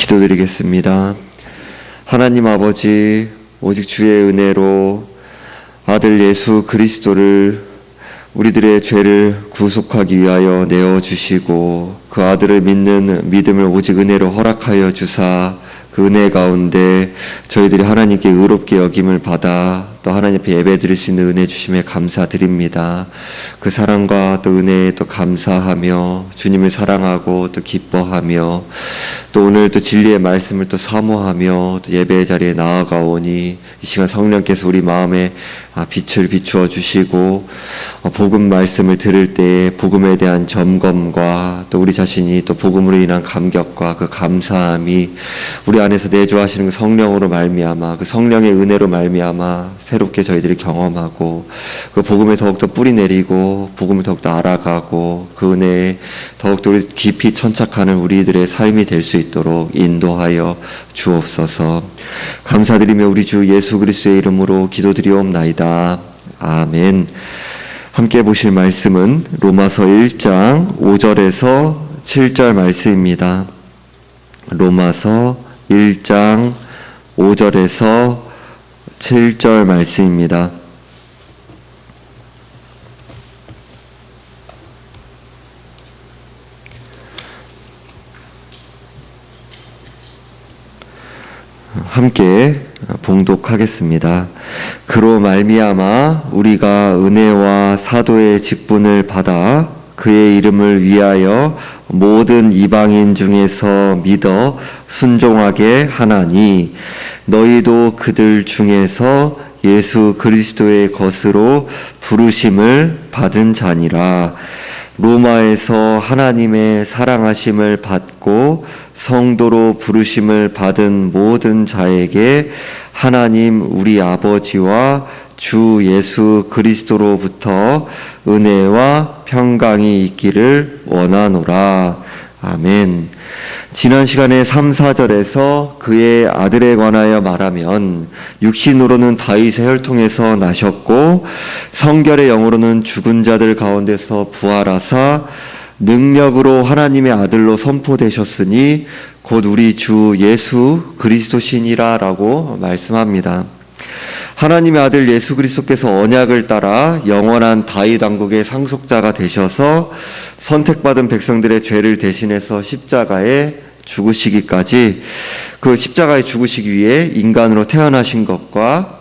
기도드리겠습니다. 하나님 아버지, 오직 주의 은혜로 아들 예수 그리스도를 우리들의 죄를 구속하기 위하여 내어주시고 그 아들을 믿는 믿음을 오직 은혜로 허락하여 주사 그 은혜 가운데 저희들이 하나님께 의롭게 여김을 받아 또 하나님 앞에 예배 드릴 수 있는 은혜 주심에 감사드립니다. 그 사랑과 또 은혜에 또 감사하며 주님을 사랑하고 또 기뻐하며 또 오늘 또 진리의 말씀을 또 사모하며 또 예배의 자리에 나아가오니 이 시간 성령께서 우리 마음에 빛을 비추어 주시고 복음 말씀을 들을 때에 복음에 대한 점검과 또 우리 자신이 또 복음으로 인한 감격과 그 감사함이 우리 안에서 내주하시는 그 성령으로 말미암아 그 성령의 은혜로 말미암아 새롭게 저희들이 경험하고 그 복음에 더욱더 뿌리 내리고 복음을 더욱더 알아가고 그 은혜에 더욱더 깊이 천착하는 우리들의 삶이 될 수 있도록 인도하여 주옵소서. 감사드리며 우리 주 예수 그리스도의 이름으로 기도드리옵나이다. 아멘. 함께 보실 말씀은 로마서 1장 5절에서 7절 말씀입니다. 로마서 1장 5절에서 7절 말씀입니다. 함께 봉독하겠습니다. 그로 말미암아 우리가 은혜와 사도의 직분을 받아 그의 이름을 위하여 모든 이방인 중에서 믿어 순종하게 하나니 너희도 그들 중에서 예수 그리스도의 것으로 부르심을 받은 자니라. 로마에서 하나님의 사랑하심을 받고 성도로 부르심을 받은 모든 자에게 하나님 우리 아버지와 주 예수 그리스도로부터 은혜와 평강이 있기를 원하노라. 아멘. 지난 시간에 3, 4절에서 그의 아들에 관하여 말하면 육신으로는 다윗의 혈통에서 나셨고 성결의 영으로는 죽은 자들 가운데서 부활하사 능력으로 하나님의 아들로 선포되셨으니 곧 우리 주 예수 그리스도시니라 라고 말씀합니다. 하나님의 아들 예수 그리스도께서 언약을 따라 영원한 다윗 왕국의 상속자가 되셔서 선택받은 백성들의 죄를 대신해서 십자가에 죽으시기까지 그 십자가에 죽으시기 위해 인간으로 태어나신 것과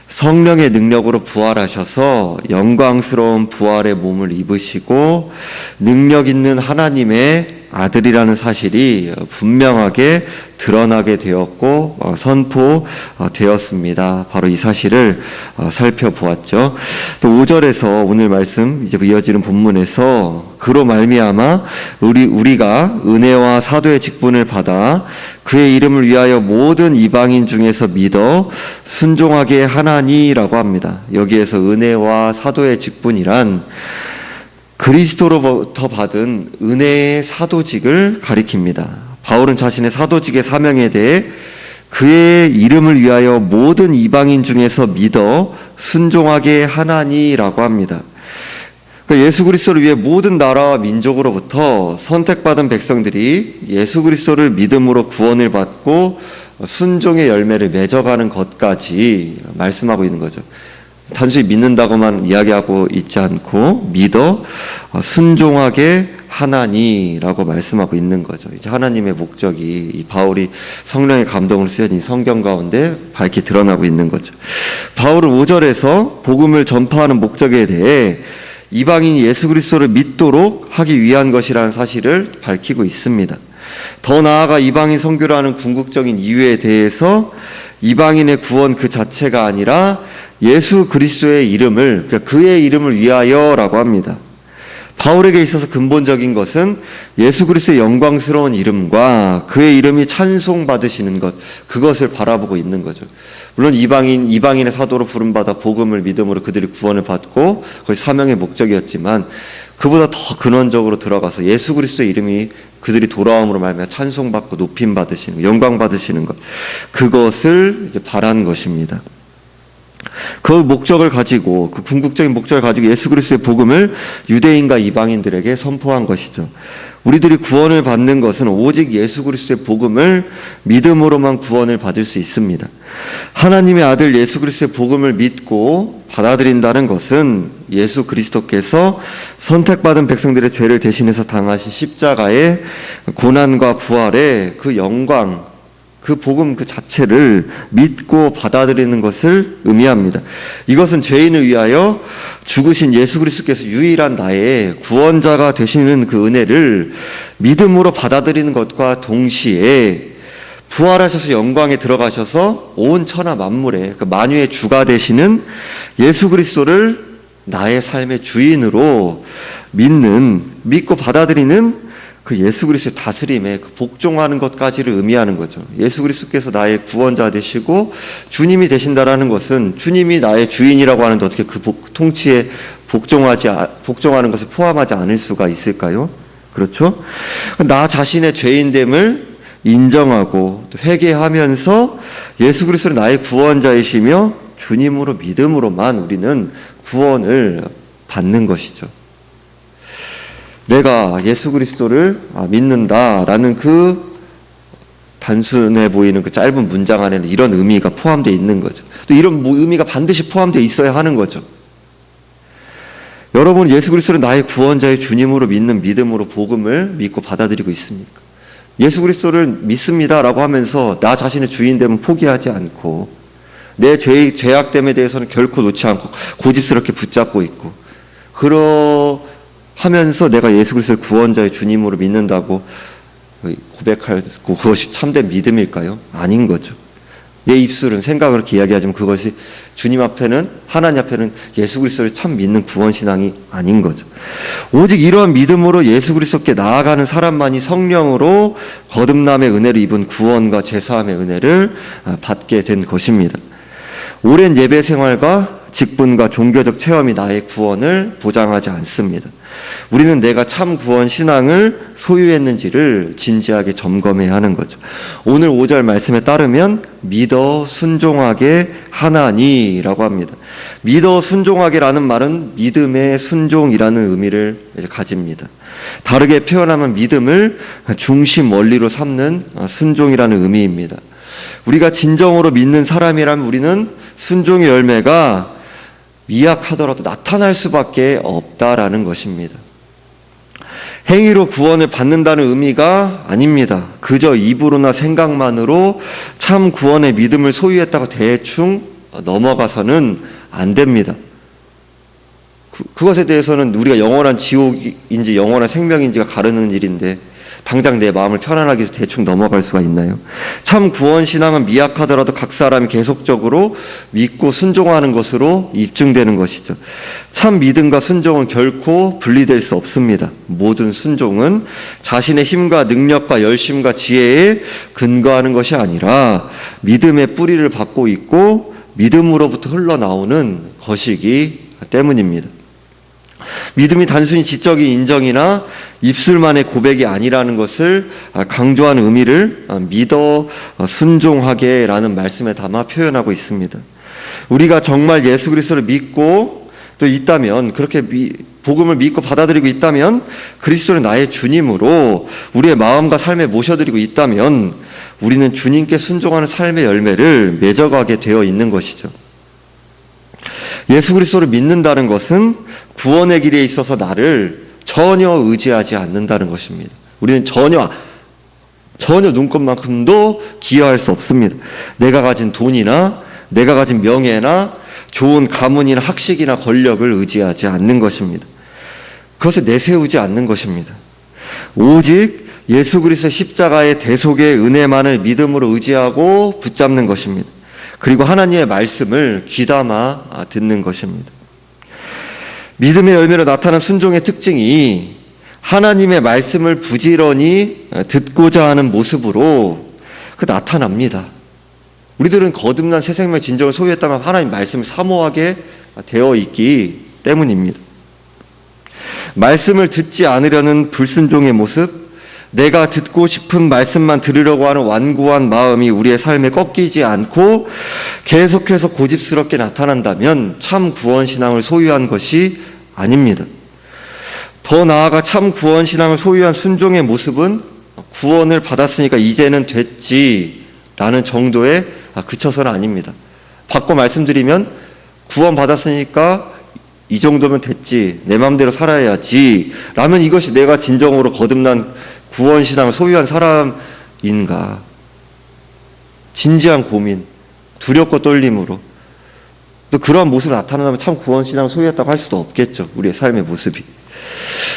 성령의 능력으로 부활하셔서 영광스러운 부활의 몸을 입으시고 능력 있는 하나님의 아들이라는 사실이 분명하게 드러나게 되었고 선포되었습니다. 바로 이 사실을 살펴보았죠. 또 5절에서 오늘 말씀 이제 이어지는 본문에서 그로 말미암아 우리가 은혜와 사도의 직분을 받아 그의 이름을 위하여 모든 이방인 중에서 믿어 순종하게 하나니라고 합니다. 여기에서 은혜와 사도의 직분이란 그리스도로부터 받은 은혜의 사도직을 가리킵니다. 바울은 자신의 사도직의 사명에 대해 그의 이름을 위하여 모든 이방인 중에서 믿어 순종하게 하나니라고 합니다. 그러니까 예수 그리스도를 위해 모든 나라와 민족으로부터 선택받은 백성들이 예수 그리스도를 믿음으로 구원을 받고 순종의 열매를 맺어가는 것까지 말씀하고 있는 거죠. 단순히 믿는다고만 이야기하고 있지 않고 믿어 순종하게 하나니라고 말씀하고 있는 거죠. 이제 하나님의 목적이 이 바울이 성령의 감동을 쓰여진 성경 가운데 밝히 드러나고 있는 거죠. 바울은 5절에서 복음을 전파하는 목적에 대해 이방인이 예수 그리스도를 믿도록 하기 위한 것이라는 사실을 밝히고 있습니다. 더 나아가 이방인 선교를 하는 궁극적인 이유에 대해서 이방인의 구원 그 자체가 아니라 예수 그리스도의 이름을, 그러니까 그의 이름을 위하여라고 합니다. 바울에게 있어서 근본적인 것은 예수 그리스도의 영광스러운 이름과 그의 이름이 찬송받으시는 것, 그것을 바라보고 있는 거죠. 물론 이방인의 사도로 부름받아 복음을 믿음으로 그들이 구원을 받고 그것이 사명의 목적이었지만 그보다 더 근원적으로 들어가서 예수 그리스도의 이름이 그들이 돌아옴으로 말미암아 찬송받고 높임 받으시는 것, 영광 받으시는 것, 그것을 이제 바란 것입니다. 그 목적을 가지고, 그 궁극적인 목적을 가지고 예수 그리스도의 복음을 유대인과 이방인들에게 선포한 것이죠. 우리들이 구원을 받는 것은 오직 예수 그리스도의 복음을 믿음으로만 구원을 받을 수 있습니다. 하나님의 아들 예수 그리스도의 복음을 믿고 받아들인다는 것은 예수 그리스도께서 선택받은 백성들의 죄를 대신해서 당하신 십자가의 고난과 부활의 그 영광, 그 복음 그 자체를 믿고 받아들이는 것을 의미합니다. 이것은 죄인을 위하여 죽으신 예수 그리스도께서 유일한 나의 구원자가 되시는 그 은혜를 믿음으로 받아들이는 것과 동시에 부활하셔서 영광에 들어가셔서 온 천하 만물의 그 만유의 주가 되시는 예수 그리스도를 나의 삶의 주인으로 믿고 받아들이는 그 예수 그리스도의 다스림에 그 복종하는 것까지를 의미하는 거죠. 예수 그리스도께서 나의 구원자 되시고 주님이 되신다라는 것은 주님이 나의 주인이라고 하는데 어떻게 그 통치에 복종하는 것을 포함하지 않을 수가 있을까요? 그렇죠? 나 자신의 죄인됨을 인정하고 또 회개하면서 예수 그리스도를 나의 구원자이시며 주님으로 믿음으로만 우리는 구원을 받는 것이죠. 내가 예수 그리스도를 믿는다라는 그 단순해 보이는 그 짧은 문장 안에는 이런 의미가 포함되어 있는 거죠. 또 이런 의미가 반드시 포함되어 있어야 하는 거죠. 여러분 예수 그리스도를 나의 구원자의 주님으로 믿는 믿음으로 복음을 믿고 받아들이고 있습니까? 예수 그리스도를 믿습니다라고 하면서 나 자신의 주인됨은 포기하지 않고 내 죄악됨에 대해서는 결코 놓지 않고 고집스럽게 붙잡고 있고 하면서 내가 예수 그리스도를 구원자의 주님으로 믿는다고 고백하고 그것이 참된 믿음일까요? 아닌 거죠. 내 입술은 생각을 그렇게 이야기하지만 그것이 주님 앞에는 하나님 앞에는 예수 그리스도를 참 믿는 구원신앙이 아닌 거죠. 오직 이러한 믿음으로 예수 그리스도께 나아가는 사람만이 성령으로 거듭남의 은혜를 입은 구원과 제사함의 은혜를 받게 된 것입니다. 오랜 예배 생활과 직분과 종교적 체험이 나의 구원을 보장하지 않습니다. 우리는 내가 참 구원 신앙을 소유했는지를 진지하게 점검해야 하는 거죠. 오늘 5절 말씀에 따르면 믿어 순종하게 하나니라고 합니다. 믿어 순종하게라는 말은 믿음의 순종이라는 의미를 가집니다. 다르게 표현하면 믿음을 중심 원리로 삼는 순종이라는 의미입니다. 우리가 진정으로 믿는 사람이라면 우리는 순종의 열매가 미약하더라도 나타날 수밖에 없다라는 것입니다. 행위로 구원을 받는다는 의미가 아닙니다. 그저 입으로나 생각만으로 참 구원의 믿음을 소유했다고 대충 넘어가서는 안 됩니다. 그것에 대해서는 우리가 영원한 지옥인지 영원한 생명인지가 가르는 일인데 당장 내 마음을 편안하게 해서 대충 넘어갈 수가 있나요? 참 구원신앙은 미약하더라도 각 사람이 계속적으로 믿고 순종하는 것으로 입증되는 것이죠. 참 믿음과 순종은 결코 분리될 수 없습니다. 모든 순종은 자신의 힘과 능력과 열심과 지혜에 근거하는 것이 아니라 믿음의 뿌리를 받고 있고 믿음으로부터 흘러나오는 것이기 때문입니다. 믿음이 단순히 지적인 인정이나 입술만의 고백이 아니라는 것을 강조하는 의미를 믿어 순종하게라는 말씀에 담아 표현하고 있습니다. 우리가 정말 예수 그리스도를 믿고 또 있다면, 그렇게 복음을 믿고 받아들이고 있다면, 그리스도를 나의 주님으로 우리의 마음과 삶에 모셔드리고 있다면 우리는 주님께 순종하는 삶의 열매를 맺어가게 되어 있는 것이죠. 예수 그리스도를 믿는다는 것은 구원의 길에 있어서 나를 전혀 의지하지 않는다는 것입니다. 우리는 전혀 눈꼽만큼도 기여할 수 없습니다. 내가 가진 돈이나 내가 가진 명예나 좋은 가문이나 학식이나 권력을 의지하지 않는 것입니다. 그것을 내세우지 않는 것입니다. 오직 예수 그리스도의 십자가의 대속의 은혜만을 믿음으로 의지하고 붙잡는 것입니다. 그리고 하나님의 말씀을 귀담아 듣는 것입니다. 믿음의 열매로 나타난 순종의 특징이 하나님의 말씀을 부지런히 듣고자 하는 모습으로 나타납니다. 우리들은 거듭난 새 생명의 진정을 소유했다면 하나님 말씀을 사모하게 되어 있기 때문입니다. 말씀을 듣지 않으려는 불순종의 모습, 내가 듣고 싶은 말씀만 들으려고 하는 완고한 마음이 우리의 삶에 꺾이지 않고 계속해서 고집스럽게 나타난다면 참 구원신앙을 소유한 것이 아닙니다. 더 나아가 참 구원신앙을 소유한 순종의 모습은 구원을 받았으니까 이제는 됐지라는 정도에 그쳐서는 아닙니다. 바꿔 말씀드리면 구원 받았으니까 이 정도면 됐지, 내 마음대로 살아야지 라면 이것이 내가 진정으로 거듭난 구원신앙을 소유한 사람인가? 진지한 고민, 두렵고 떨림으로 또 그러한 모습을 나타나면 참 구원신앙을 소유했다고 할 수도 없겠죠. 우리의 삶의 모습이.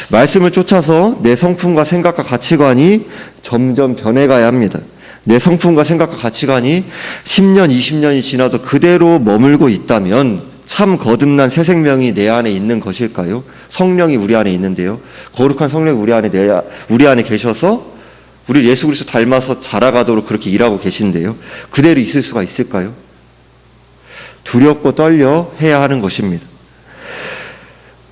말씀을 쫓아서 내 성품과 생각과 가치관이 점점 변해가야 합니다. 내 성품과 생각과 가치관이 10년, 20년이 지나도 그대로 머물고 있다면 참 거듭난 새 생명이 내 안에 있는 것일까요? 성령이 우리 안에 있는데요. 거룩한 성령이 우리 안에 계셔서 우리 예수 그리스도 닮아서 자라가도록 그렇게 일하고 계신데요. 그대로 있을 수가 있을까요? 두렵고 떨려 해야 하는 것입니다.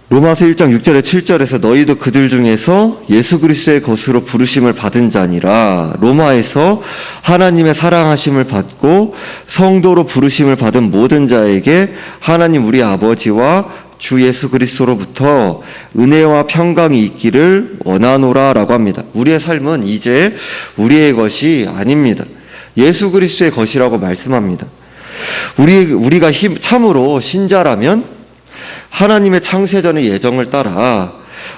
로마서 1장 6절에 7절에서 너희도 그들 중에서 예수 그리스도의 것으로 부르심을 받은 자니라. 로마에서 하나님의 사랑하심을 받고 성도로 부르심을 받은 모든 자에게 하나님 우리 아버지와 주 예수 그리스도로부터 은혜와 평강이 있기를 원하노라 라고 합니다. 우리의 삶은 이제 우리의 것이 아닙니다. 예수 그리스도의 것이라고 말씀합니다. 우리가 참으로 신자라면 하나님의 창세전의 예정을 따라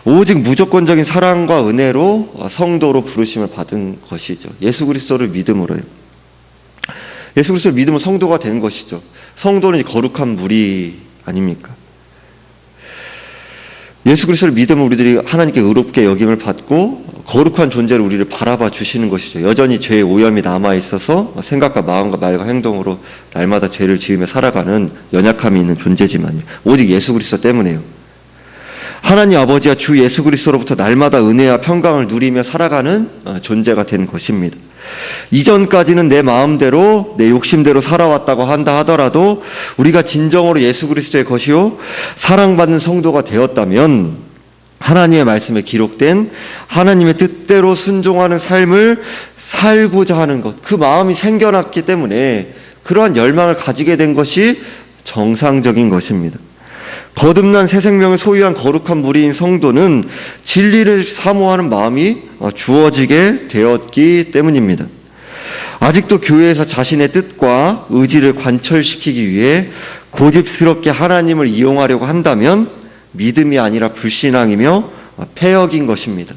오직 무조건적인 사랑과 은혜로 성도로 부르심을 받은 것이죠. 예수 그리스도를 믿음으로요. 예수 그리스도를 믿으면 성도가 되는 것이죠. 성도는 거룩한 무리 아닙니까? 예수 그리스도를 믿으면 우리들이 하나님께 의롭게 여김을 받고 거룩한 존재로 우리를 바라봐 주시는 것이죠. 여전히 죄의 오염이 남아있어서 생각과 마음과 말과 행동으로 날마다 죄를 지으며 살아가는 연약함이 있는 존재지만요. 오직 예수 그리스도 때문에요. 하나님 아버지와 주 예수 그리스도로부터 날마다 은혜와 평강을 누리며 살아가는 존재가 된 것입니다. 이전까지는 내 마음대로 내 욕심대로 살아왔다고 한다 하더라도 우리가 진정으로 예수 그리스도의 것이요 사랑받는 성도가 되었다면 하나님의 말씀에 기록된 하나님의 뜻대로 순종하는 삶을 살고자 하는 것, 그 마음이 생겨났기 때문에 그러한 열망을 가지게 된 것이 정상적인 것입니다. 거듭난 새 생명을 소유한 거룩한 무리인 성도는 진리를 사모하는 마음이 주어지게 되었기 때문입니다. 아직도 교회에서 자신의 뜻과 의지를 관철시키기 위해 고집스럽게 하나님을 이용하려고 한다면 믿음이 아니라 불신앙이며 패역인 것입니다.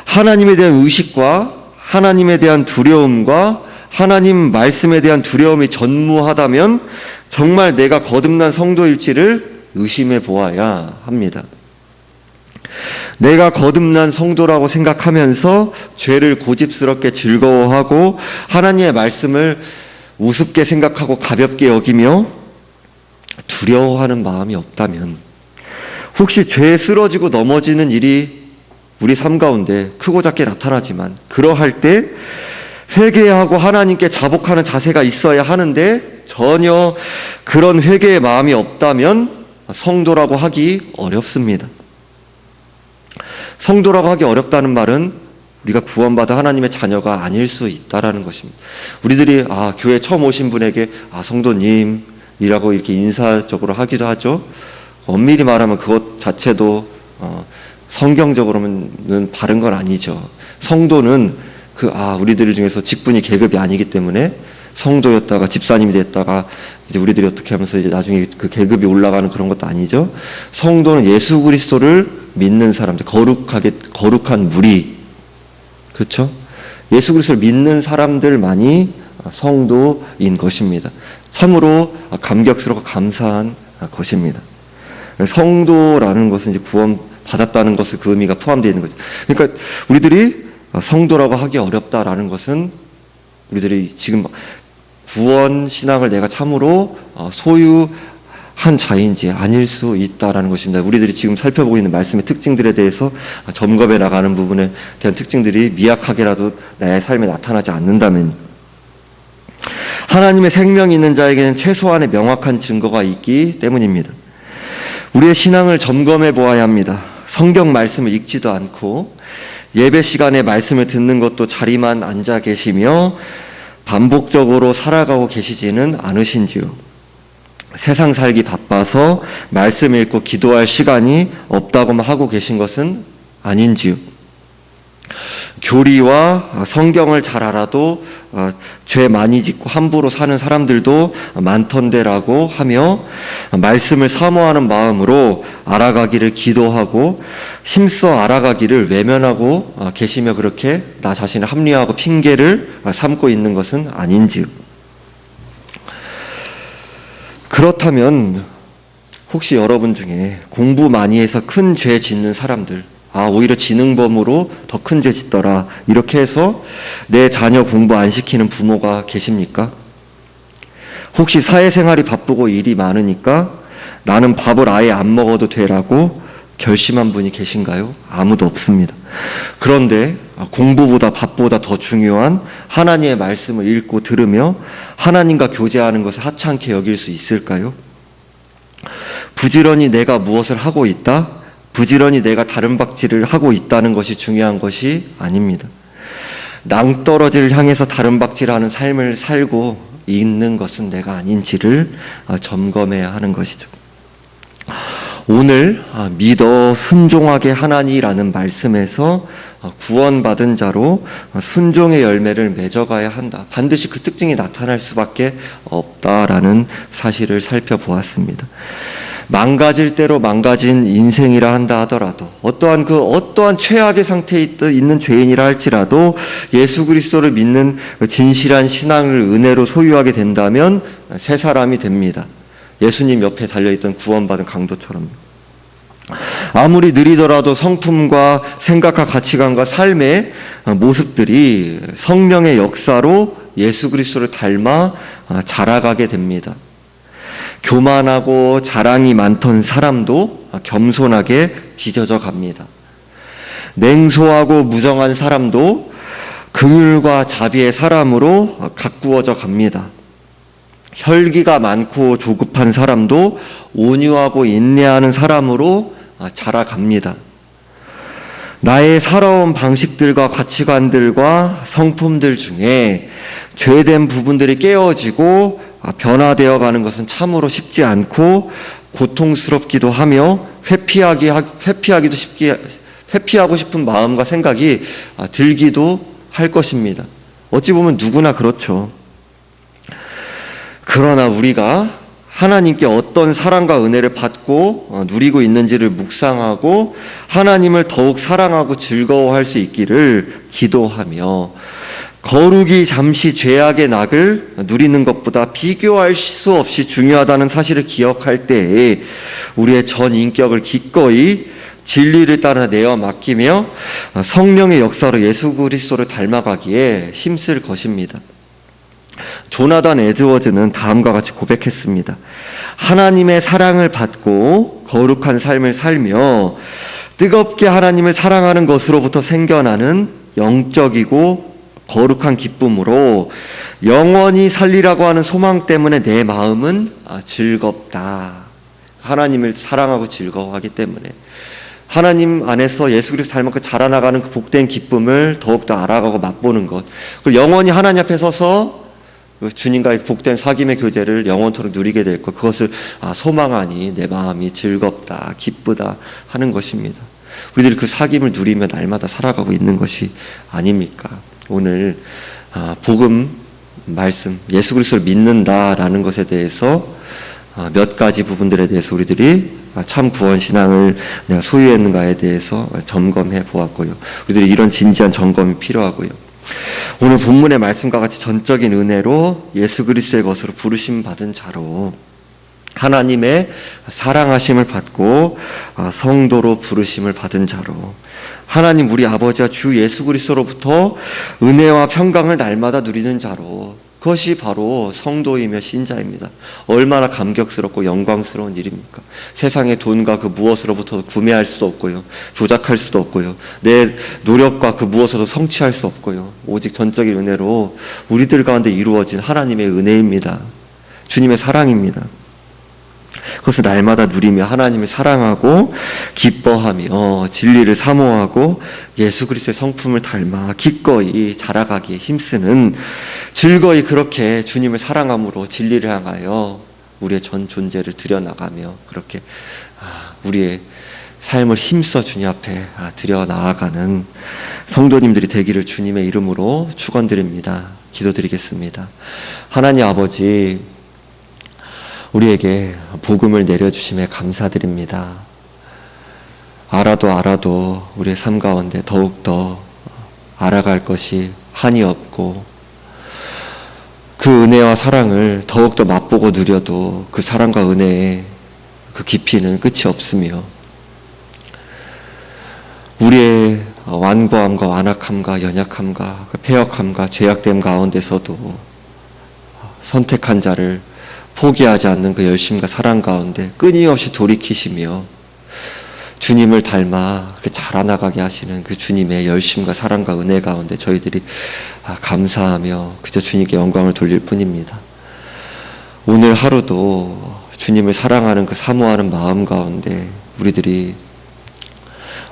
하나님에 대한 의식과 하나님에 대한 두려움과 하나님 말씀에 대한 두려움이 전무하다면 정말 내가 거듭난 성도일지를 의심해 보아야 합니다. 내가 거듭난 성도라고 생각하면서 죄를 고집스럽게 즐거워하고 하나님의 말씀을 우습게 생각하고 가볍게 여기며 두려워하는 마음이 없다면 혹시 죄에 쓰러지고 넘어지는 일이 우리 삶 가운데 크고 작게 나타나지만 그러할 때 회개하고 하나님께 자복하는 자세가 있어야 하는데 전혀 그런 회개의 마음이 없다면 성도라고 하기 어렵습니다. 성도라고 하기 어렵다는 말은 우리가 구원받아 하나님의 자녀가 아닐 수 있다라는 것입니다. 우리들이 교회 처음 오신 분에게 성도님이라고 이렇게 인사적으로 하기도 하죠. 엄밀히 말하면 그것 자체도 성경적으로는 바른 건 아니죠. 성도는 우리들 중에서 직분이 계급이 아니기 때문에 성도였다가 집사님이 됐다가 이제 우리들이 어떻게 하면서 이제 나중에 그 계급이 올라가는 그런 것도 아니죠. 성도는 예수 그리스도를 믿는 사람들, 거룩한 무리, 그렇죠? 예수 그리스도를 믿는 사람들만이 성도인 것입니다. 참으로 감격스럽고 감사한 것입니다. 성도라는 것은 이제 구원 받았다는 것을 그 의미가 포함되어 있는 거죠. 그러니까 우리들이 성도라고 하기 어렵다라는 것은 우리들이 지금 구원 신앙을 내가 참으로 소유한 자인지 아닐 수 있다라는 것입니다. 우리들이 지금 살펴보고 있는 말씀의 특징들에 대해서 점검해 나가는 부분에 대한 특징들이 미약하게라도 내 삶에 나타나지 않는다면 하나님의 생명이 있는 자에게는 최소한의 명확한 증거가 있기 때문입니다. 우리의 신앙을 점검해 보아야 합니다. 성경 말씀을 읽지도 않고 예배 시간에 말씀을 듣는 것도 자리만 앉아 계시며 반복적으로 살아가고 계시지는 않으신지요? 세상 살기 바빠서 말씀 읽고 기도할 시간이 없다고만 하고 계신 것은 아닌지요? 교리와 성경을 잘 알아도 죄 많이 짓고 함부로 사는 사람들도 많던데라고 하며 말씀을 사모하는 마음으로 알아가기를 기도하고 힘써 알아가기를 외면하고 계시며 그렇게 나 자신을 합리화하고 핑계를 삼고 있는 것은 아닌지요? 그렇다면 혹시 여러분 중에 공부 많이 해서 큰 죄 짓는 사람들, 오히려 지능범으로 더 큰 죄 짓더라, 이렇게 해서 내 자녀 공부 안 시키는 부모가 계십니까? 혹시 사회생활이 바쁘고 일이 많으니까 나는 밥을 아예 안 먹어도 되라고 결심한 분이 계신가요? 아무도 없습니다. 그런데 공부보다 밥보다 더 중요한 하나님의 말씀을 읽고 들으며 하나님과 교제하는 것을 하찮게 여길 수 있을까요? 부지런히 내가 무엇을 하고 있다? 부지런히 내가 다름박질을 하고 있다는 것이 중요한 것이 아닙니다. 낭떠러지를 향해서 다름박질하는 삶을 살고 있는 것은 내가 아닌지를 점검해야 하는 것이죠. 오늘 믿어 순종하게 하나니라는 말씀에서 구원받은 자로 순종의 열매를 맺어가야 한다, 반드시 그 특징이 나타날 수밖에 없다라는 사실을 살펴보았습니다. 망가질 대로 망가진 인생이라 한다 하더라도, 어떠한 최악의 상태에 있는 죄인이라 할지라도 예수 그리스도를 믿는 진실한 신앙을 은혜로 소유하게 된다면 새 사람이 됩니다. 예수님 옆에 달려있던 구원받은 강도처럼. 아무리 느리더라도 성품과 생각과 가치관과 삶의 모습들이 성령의 역사로 예수 그리스도를 닮아 자라가게 됩니다. 교만하고 자랑이 많던 사람도 겸손하게 빚어져 갑니다. 냉소하고 무정한 사람도 긍휼과 자비의 사람으로 가꾸어져 갑니다. 혈기가 많고 조급한 사람도 온유하고 인내하는 사람으로 자라갑니다. 나의 살아온 방식들과 가치관들과 성품들 중에 죄된 부분들이 깨어지고 변화되어 가는 것은 참으로 쉽지 않고 고통스럽기도 하며 회피하고 싶은 마음과 생각이 들기도 할 것입니다. 어찌 보면 누구나 그렇죠. 그러나 우리가 하나님께 어떤 사랑과 은혜를 받고 누리고 있는지를 묵상하고 하나님을 더욱 사랑하고 즐거워할 수 있기를 기도하며, 거룩이 잠시 죄악의 낙을 누리는 것보다 비교할 수 없이 중요하다는 사실을 기억할 때에 우리의 전 인격을 기꺼이 진리를 따라 내어 맡기며 성령의 역사로 예수 그리스도를 닮아가기에 힘쓸 것입니다. 조나단 에드워즈는 다음과 같이 고백했습니다. 하나님의 사랑을 받고 거룩한 삶을 살며 뜨겁게 하나님을 사랑하는 것으로부터 생겨나는 영적이고 거룩한 기쁨으로 영원히 살리라고 하는 소망 때문에 내 마음은 즐겁다. 하나님을 사랑하고 즐거워하기 때문에 하나님 안에서 예수 그리스도 닮아서 자라나가는 그 복된 기쁨을 더욱더 알아가고 맛보는 것, 그리고 영원히 하나님 앞에 서서 주님과의 복된 사귐의 교제를 영원토록 누리게 될 것, 그것을 소망하니 내 마음이 즐겁다, 기쁘다 하는 것입니다. 우리들이 그 사귐을 누리며 날마다 살아가고 있는 것이 아닙니까? 오늘 복음 말씀, 예수 그리스도를 믿는다라는 것에 대해서 몇 가지 부분들에 대해서 우리들이 참 구원신앙을 내가 소유했는가에 대해서 점검해 보았고요. 우리들이 이런 진지한 점검이 필요하고요. 오늘 본문의 말씀과 같이 전적인 은혜로 예수 그리스도의 것으로 부르심 받은 자로 하나님의 사랑하심을 받고 성도로 부르심을 받은 자로 하나님 우리 아버지와 주 예수 그리스도로부터 은혜와 평강을 날마다 누리는 자로, 그것이 바로 성도이며 신자입니다. 얼마나 감격스럽고 영광스러운 일입니까? 세상의 돈과 그 무엇으로부터 구매할 수도 없고요, 조작할 수도 없고요, 내 노력과 그 무엇으로도 성취할 수 없고요, 오직 전적인 은혜로 우리들 가운데 이루어진 하나님의 은혜입니다. 주님의 사랑입니다. 그것을 날마다 누리며 하나님을 사랑하고 기뻐하며 진리를 사모하고 예수 그리스도의 성품을 닮아 기꺼이 자라가기에 힘쓰는, 즐거이 그렇게 주님을 사랑함으로 진리를 향하여 우리의 전 존재를 드려나가며 그렇게 우리의 삶을 힘써 주님 앞에 드려나아가는 성도님들이 되기를 주님의 이름으로 축원드립니다. 기도드리겠습니다. 하나님 아버지, 우리에게 복음을 내려주심에 감사드립니다. 알아도 우리의 삶 가운데 더욱더 알아갈 것이 한이 없고, 그 은혜와 사랑을 더욱더 맛보고 누려도 그 사랑과 은혜의 그 깊이는 끝이 없으며, 우리의 완고함과 완악함과 연약함과 그 패역함과 죄악됨 가운데서도 선택한 자를 포기하지 않는 그 열심과 사랑 가운데 끊임없이 돌이키시며 주님을 닮아 그렇게 자라나가게 하시는 그 주님의 열심과 사랑과 은혜 가운데 저희들이 감사하며 그저 주님께 영광을 돌릴 뿐입니다. 오늘 하루도 주님을 사랑하는 그 사모하는 마음 가운데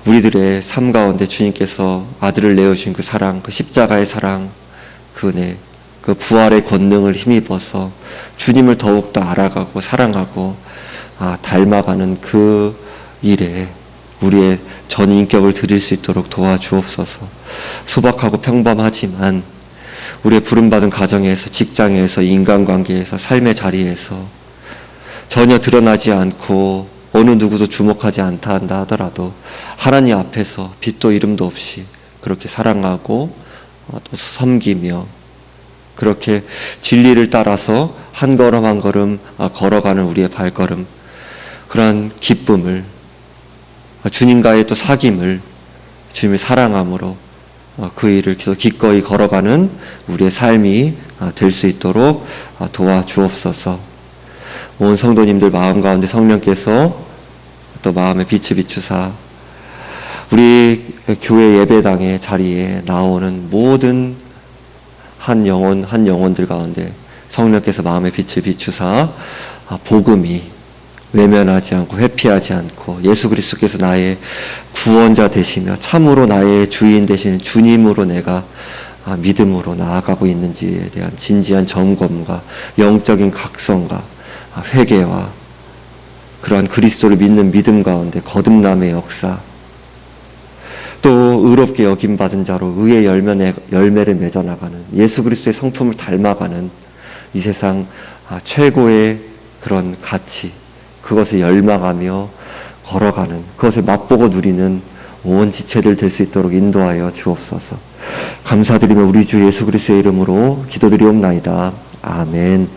우리들의 삶 가운데 주님께서 아들을 내어주신 그 사랑, 그 십자가의 사랑, 그 은혜, 그 부활의 권능을 힘입어서 주님을 더욱더 알아가고 사랑하고 닮아가는 그 일에 우리의 전 인격을 드릴 수 있도록 도와주옵소서. 소박하고 평범하지만 우리의 부름받은 가정에서, 직장에서, 인간관계에서, 삶의 자리에서 전혀 드러나지 않고 어느 누구도 주목하지 않다 한다 하더라도 하나님 앞에서 빛도 이름도 없이 그렇게 사랑하고 또 섬기며 그렇게 진리를 따라서 한 걸음 한 걸음 걸어가는 우리의 발걸음, 그러한 기쁨을, 주님과의 또 사귐을 주님의 사랑함으로 그 일을 기꺼이 걸어가는 우리의 삶이 될 수 있도록 도와주옵소서. 온 성도님들 마음 가운데 성령께서 또 마음의 빛을 비추사 우리 교회 예배당의 자리에 나오는 모든 한 영혼들 가운데 성령께서 마음의 빛을 비추사 복음이 외면하지 않고 회피하지 않고 예수 그리스도께서 나의 구원자 되시며 참으로 나의 주인 되시는 주님으로 내가 믿음으로 나아가고 있는지에 대한 진지한 점검과 영적인 각성과 회개와 그러한 그리스도를 믿는 믿음 가운데 거듭남의 역사, 또 의롭게 여김받은 자로 의의 열매를 맺어나가는 예수 그리스도의 성품을 닮아가는 이 세상 최고의 그런 가치, 그것을 열망하며 걸어가는, 그것을 맛보고 누리는 온 지체들 될 수 있도록 인도하여 주옵소서. 감사드리며 우리 주 예수 그리스도의 이름으로 기도드리옵나이다. 아멘.